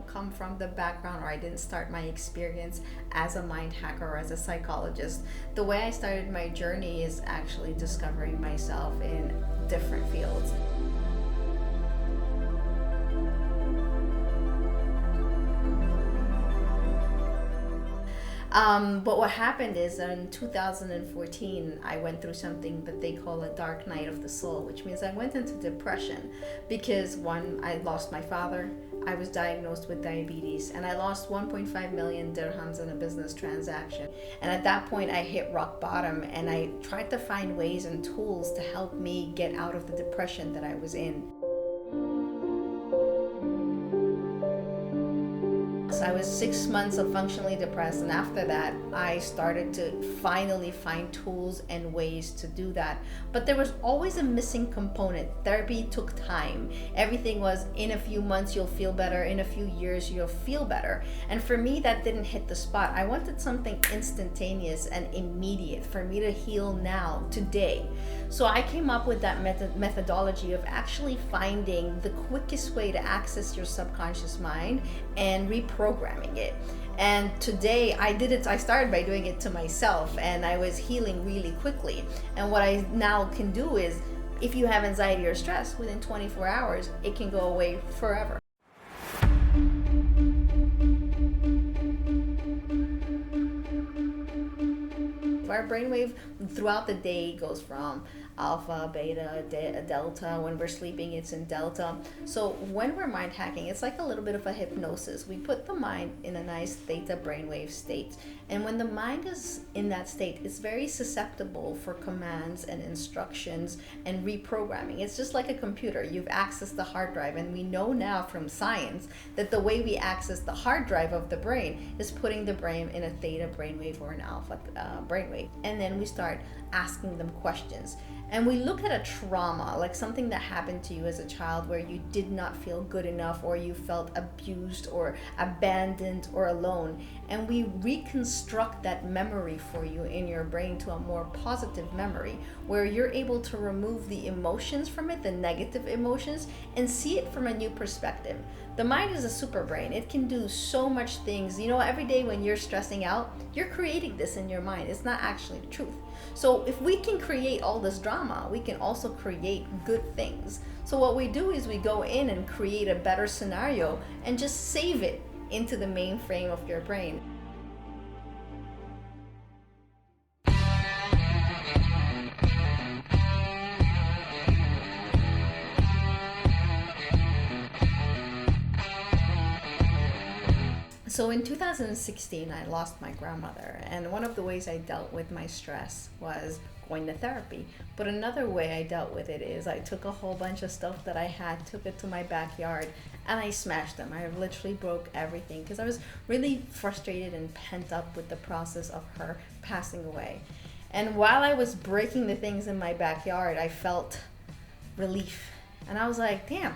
don't come from the background, or I didn't start my experience as a mind hacker or as a psychologist. The way I started my journey is actually discovering myself in different fields. But what happened is in 2014, I went through something that they call a dark night of the soul, which means I went into depression because one, I lost my father. I was diagnosed with diabetes, and I lost 1.5 million dirhams in a business transaction. And at that point, I hit rock bottom, and I tried to find ways and tools to help me get out of the depression that I was in. I was 6 months of functionally depressed, and after that I started to finally find tools and ways to do that. But there was always a missing component. Therapy took time. Everything was, in a few months you'll feel better, in a few years you'll feel better. And for me, that didn't hit the spot. I wanted something instantaneous and immediate for me to heal now, today. So I came up with that methodology of actually finding the quickest way to access your subconscious mind and reprogramming it. And today I started by doing it to myself, and I was healing really quickly. And what I now can do is, if you have anxiety or stress, within 24 hours, it can go away forever. Our brainwave throughout the day goes from alpha, beta, delta. When we're sleeping, it's in delta. So when we're mind hacking, it's like a little bit of a hypnosis. We put the mind in a nice theta brainwave state. And when the mind is in that state, it's very susceptible for commands and instructions and reprogramming. It's just like a computer. You've accessed the hard drive, and we know now from science that the way we access the hard drive of the brain is putting the brain in a theta brainwave or an alpha brainwave. And then we start asking them questions. And we look at a trauma, like something that happened to you as a child where you did not feel good enough, or you felt abused or abandoned or alone. And we reconstruct that memory for you in your brain to a more positive memory, where you're able to remove the emotions from it, the negative emotions, and see it from a new perspective. The mind is a super brain. It can do so much things. You know, every day when you're stressing out, you're creating this in your mind. It's not actually the truth. So if we can create all this drama, we can also create good things. So what we do is we go in and create a better scenario and just save it into the mainframe of your brain. So in 2016, I lost my grandmother, and one of the ways I dealt with my stress was going to therapy. But another way I dealt with it is I took a whole bunch of stuff that I had, took it to my backyard, and I smashed them. I literally broke everything because I was really frustrated and pent up with the process of her passing away. And while I was breaking the things in my backyard, I felt relief. And I was like, damn,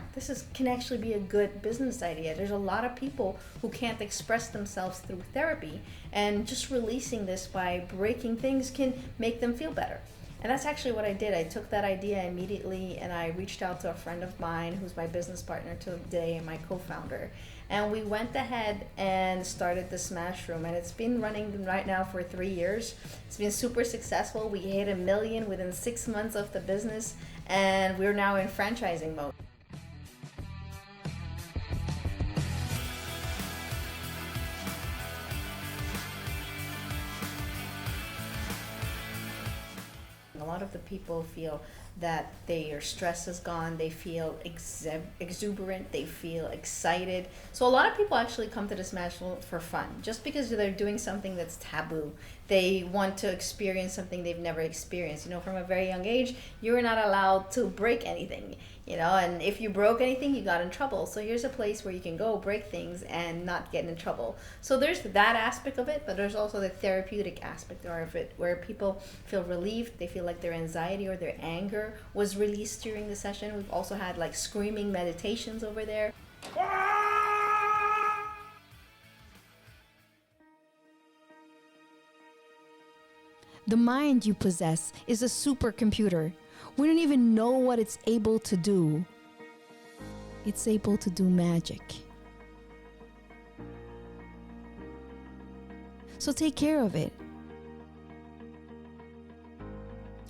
can actually be a good business idea. There's a lot of people who can't express themselves through therapy, and just releasing this by breaking things can make them feel better. And that's actually what I did. I took that idea immediately, and I reached out to a friend of mine who's my business partner today and my co-founder. And we went ahead and started the Smash Room, and it's been running right now for 3 years. It's been super successful. We hit 1 million within 6 months of the business, and we're now in franchising mode. A lot of the people feel that their stress is gone, they feel exuberant, they feel excited. So a lot of people actually come to the Smash Room for fun, just because they're doing something that's taboo. They want to experience something they've never experienced. You know, from a very young age, you were not allowed to break anything, you know, and if you broke anything, you got in trouble. So here's a place where you can go break things and not get in trouble. So there's that aspect of it, but there's also the therapeutic aspect of it, where people feel relieved, they feel like their anxiety or their anger was released during the session. We've also had like screaming meditations over there. The mind you possess is a supercomputer. We don't even know what it's able to do. It's able to do magic. So take care of it.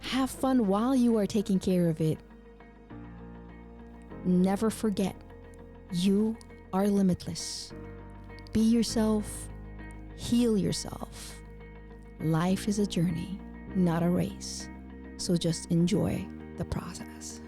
Have fun while you are taking care of it. Never forget, you are limitless. Be yourself, heal yourself. Life is a journey, not a race. So just enjoy the process.